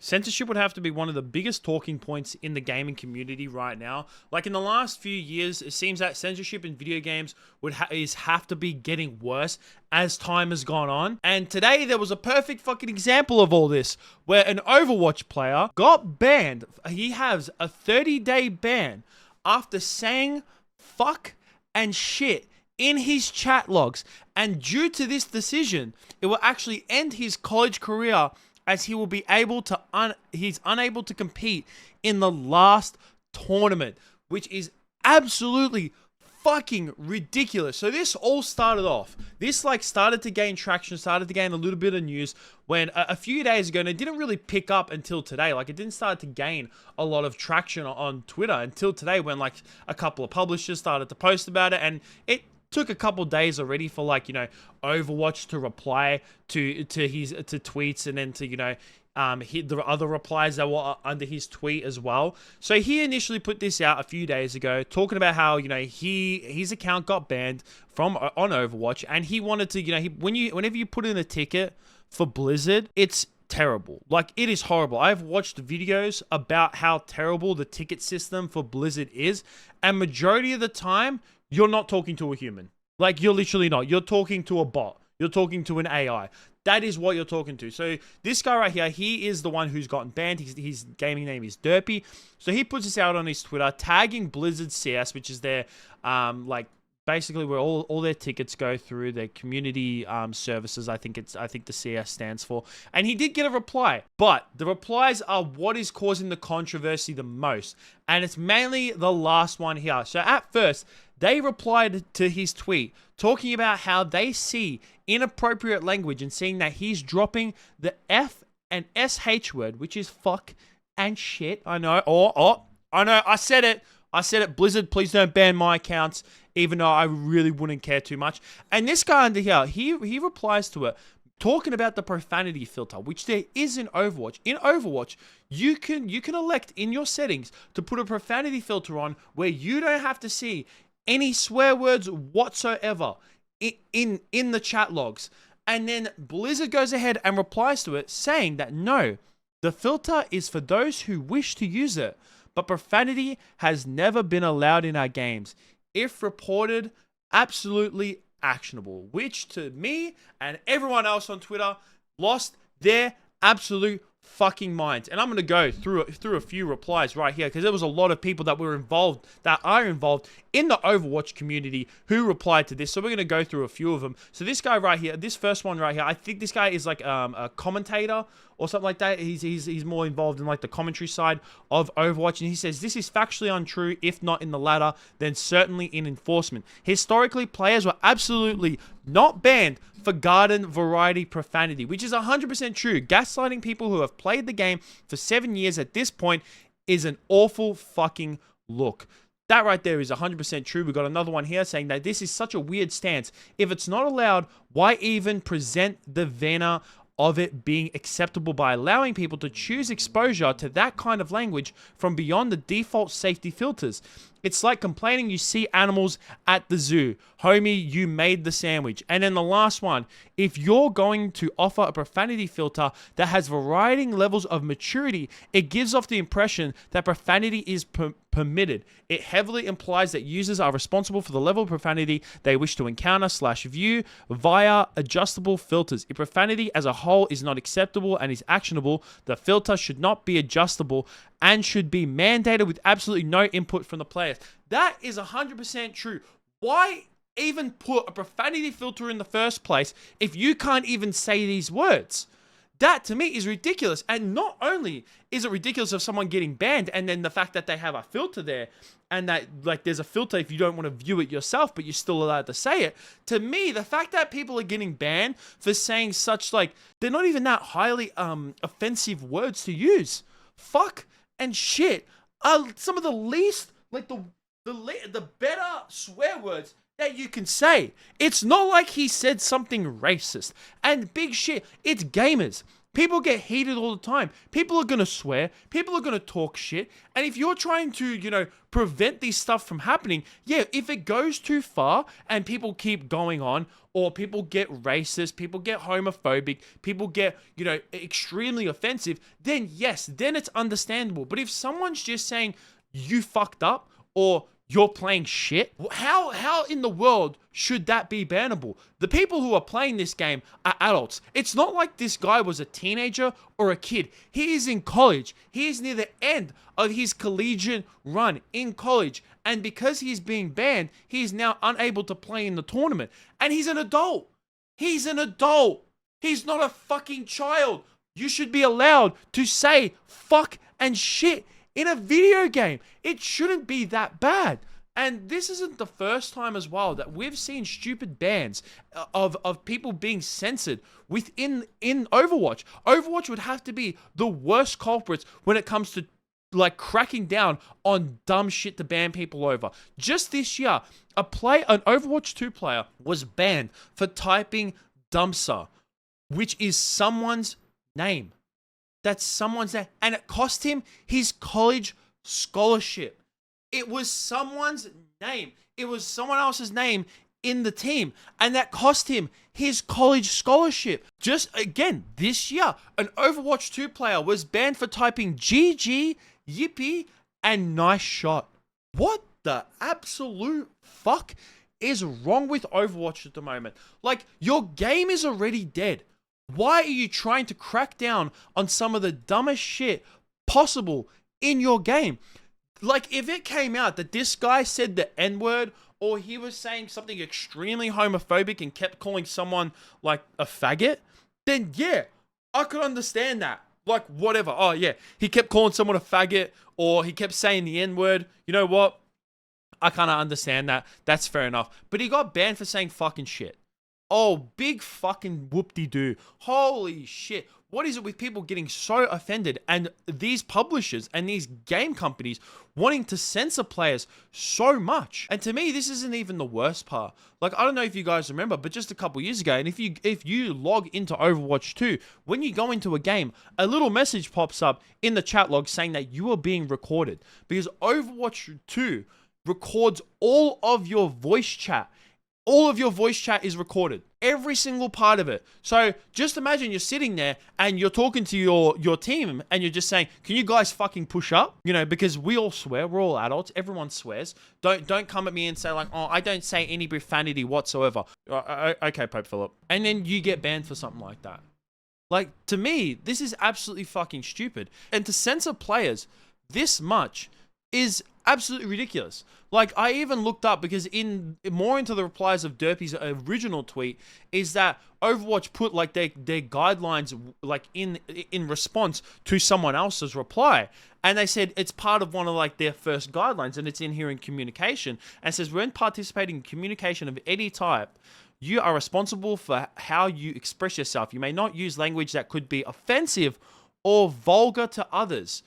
Censorship would have to be one of the biggest talking points in the gaming community right now. Like in the last few years, it seems that censorship in video games have to be getting worse as time has gone on. And today there was a perfect fucking example of all this, where an Overwatch player got banned. He has a 30-day ban after saying fuck and shit in his chat logs. And due to this decision, it will actually end his college career, as he will be able to he's unable to compete in the last tournament, which is absolutely fucking ridiculous. So this all started off. This started to gain traction, started to gain a little bit of news when a few days ago, and it didn't really pick up until today. Like, it didn't start to gain a lot of traction on Twitter until today, when a couple of publishers started to post about it, and it took a couple days already for Overwatch to reply to tweets, and then to the other replies that were under his tweet as well. So he initially put this out a few days ago, talking about how his account got banned on Overwatch, and he wanted to whenever you put in a ticket for Blizzard, it's terrible. Like, it is horrible. I've watched videos about how terrible the ticket system for Blizzard is, and majority of the time, you're not talking to a human. Like, you're literally not. You're talking to a bot. You're talking to an AI. That is what you're talking to. So this guy right here, he is the one who's gotten banned. His gaming name is Derpy. So he puts this out on his Twitter, tagging Blizzard CS, which is their basically where all their tickets go through, their community services. I think the CS stands for. And he did get a reply, but the replies are what is causing the controversy the most, and it's mainly the last one here. So at first, they replied to his tweet talking about how they see inappropriate language and seeing that he's dropping the F and SH word, which is fuck and shit. I know. I know. I said it. Blizzard, please don't ban my accounts, even though I really wouldn't care too much. And this guy under here, he replies to it, talking about the profanity filter, which there is in Overwatch. In Overwatch, you can elect in your settings to put a profanity filter on where you don't have to see any swear words whatsoever in the chat logs. And then Blizzard goes ahead and replies to it, saying that no, the filter is for those who wish to use it, but profanity has never been allowed in our games. If reported, absolutely actionable. Which, to me and everyone else on Twitter, lost their absolute fucking minds. And I'm going to go through a few replies right here, because there was a lot of people that are involved in the Overwatch community who replied to this. So we're going to go through a few of them. So this guy right here, this first one right here, I think this guy is like a commentator or something like that. He's more involved in the commentary side of Overwatch, and he says, this is factually untrue. If not in the latter, then certainly in enforcement. Historically, players were absolutely not banned for garden variety profanity, which is 100% true. Gaslighting people who have played the game for 7 years at this point is an awful fucking look. That right there is 100% true. We got another one here saying that this is such a weird stance. If it's not allowed, why even present the veneer of it being acceptable by allowing people to choose exposure to that kind of language from beyond the default safety filters? It's like complaining you see animals at the zoo. Homie, you made the sandwich. And then the last one, if you're going to offer a profanity filter that has varying levels of maturity, it gives off the impression that profanity is permitted. It heavily implies that users are responsible for the level of profanity they wish to encounter/view via adjustable filters. If profanity as a whole is not acceptable and is actionable, the filter should not be adjustable and should be mandated with absolutely no input from the players. That is 100% true. Why even put a profanity filter in the first place if you can't even say these words? That, to me, is ridiculous. And not only is it ridiculous of someone getting banned, and then the fact that they have a filter there, and that, there's a filter if you don't want to view it yourself, but you're still allowed to say it. To me, the fact that people are getting banned for saying such, they're not even that highly offensive words to use. Fuck and shit are some of the least, the better swear words that you can say. It's not like he said something racist. And big shit, it's gamers. People get heated all the time. People are going to swear. People are going to talk shit. And if you're trying to, prevent this stuff from happening, yeah, if it goes too far and people keep going on, or people get racist, people get homophobic, people get, extremely offensive, then yes, then it's understandable. But if someone's just saying, you fucked up, or you're playing shit, how in the world should that be bannable? The people who are playing this game are adults. It's not like this guy was a teenager or a kid. He is in college. He is near the end of his collegiate run in college. And because he's being banned, he is now unable to play in the tournament. And he's an adult. He's an adult. He's not a fucking child. You should be allowed to say fuck and shit in a video game. It shouldn't be that bad. And this isn't the first time as well that we've seen stupid bans of people being censored in Overwatch. Overwatch would have to be the worst culprits when it comes to cracking down on dumb shit to ban people over. Just this year, an Overwatch 2 player was banned for typing dumpster, which is someone's name. That's someone's name. And it cost him his college scholarship. It was someone's name. It was someone else's name in the team. And that cost him his college scholarship. Just again, this year, an Overwatch 2 player was banned for typing GG, yippee, and nice shot. What the absolute fuck is wrong with Overwatch at the moment? Your game is already dead. Why are you trying to crack down on some of the dumbest shit possible in your game? If it came out that this guy said the N-word, or he was saying something extremely homophobic and kept calling someone a faggot, then yeah, I could understand that. Whatever. Oh yeah, he kept calling someone a faggot, or he kept saying the N-word. You know what? I kind of understand that. That's fair enough. But he got banned for saying fucking shit. Oh, big fucking whoop-de-doo. Holy shit. What is it with people getting so offended, and these publishers and these game companies wanting to censor players so much? And to me, this isn't even the worst part. I don't know if you guys remember, but just a couple years ago, and if you log into Overwatch 2, when you go into a game, a little message pops up in the chat log saying that you are being recorded, because Overwatch 2 records all of your voice chat. All of your voice chat is recorded. Every single part of it. So just imagine you're sitting there and you're talking to your team and you're just saying, can you guys fucking push up? Because we all swear. We're all adults. Everyone swears. Don't come at me and say oh, I don't say any profanity whatsoever. Okay, Pope Philip. And then you get banned for something like that. To me, this is absolutely fucking stupid. And to censor players this much is absolutely ridiculous. I even looked up, because more into the replies of Derpy's original tweet, is that Overwatch put their guidelines in response to someone else's reply. And they said it's part of one of their first guidelines, and it's in here in communication. And it says, when participating in communication of any type, you are responsible for how you express yourself. You may not use language that could be offensive or vulgar to others.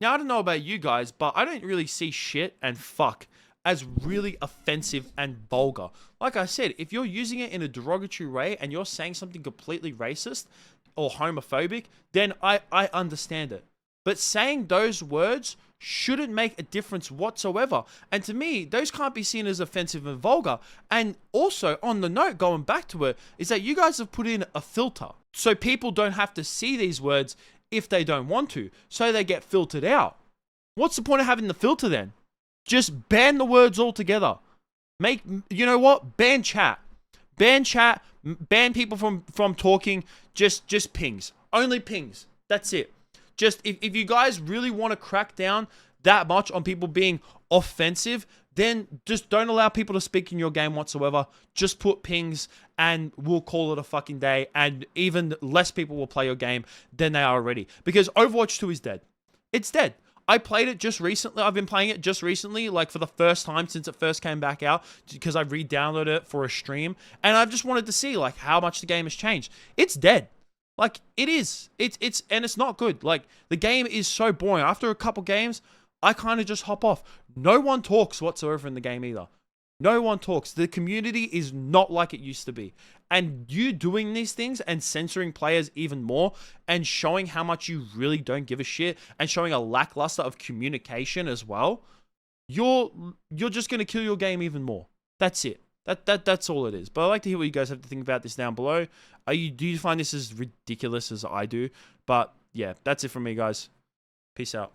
Now, I don't know about you guys, but I don't really see shit and fuck as really offensive and vulgar. Like I said, if you're using it in a derogatory way and you're saying something completely racist or homophobic, then I understand it. But saying those words shouldn't make a difference whatsoever. And to me, those can't be seen as offensive and vulgar. And also, on the note, going back to it, is that you guys have put in a filter, so people don't have to see these words if they don't want to, so they get filtered out. What's the point of having the filter then? Just ban the words altogether. You know what? Ban chat. Ban chat. Ban people from talking. Just pings. Only pings. That's it. Just if you guys really want to crack down that much on people being offensive, then just don't allow people to speak in your game whatsoever. Just put pings and we'll call it a fucking day. And even less people will play your game than they are already. Because Overwatch 2 is dead. It's dead. I played it just recently. I've been playing it just recently, for the first time since it first came back out, because I re-downloaded it for a stream. And I've just wanted to see, how much the game has changed. It's dead. It is. And it's not good. The game is so boring. After a couple games, I kind of just hop off. No one talks whatsoever in the game either. No one talks. The community is not like it used to be. And you doing these things and censoring players even more and showing how much you really don't give a shit and showing a lackluster of communication as well, you're just going to kill your game even more. That's it. That's all it is. But I'd like to hear what you guys have to think about this down below. Do you find this as ridiculous as I do? But yeah, that's it from me, guys. Peace out.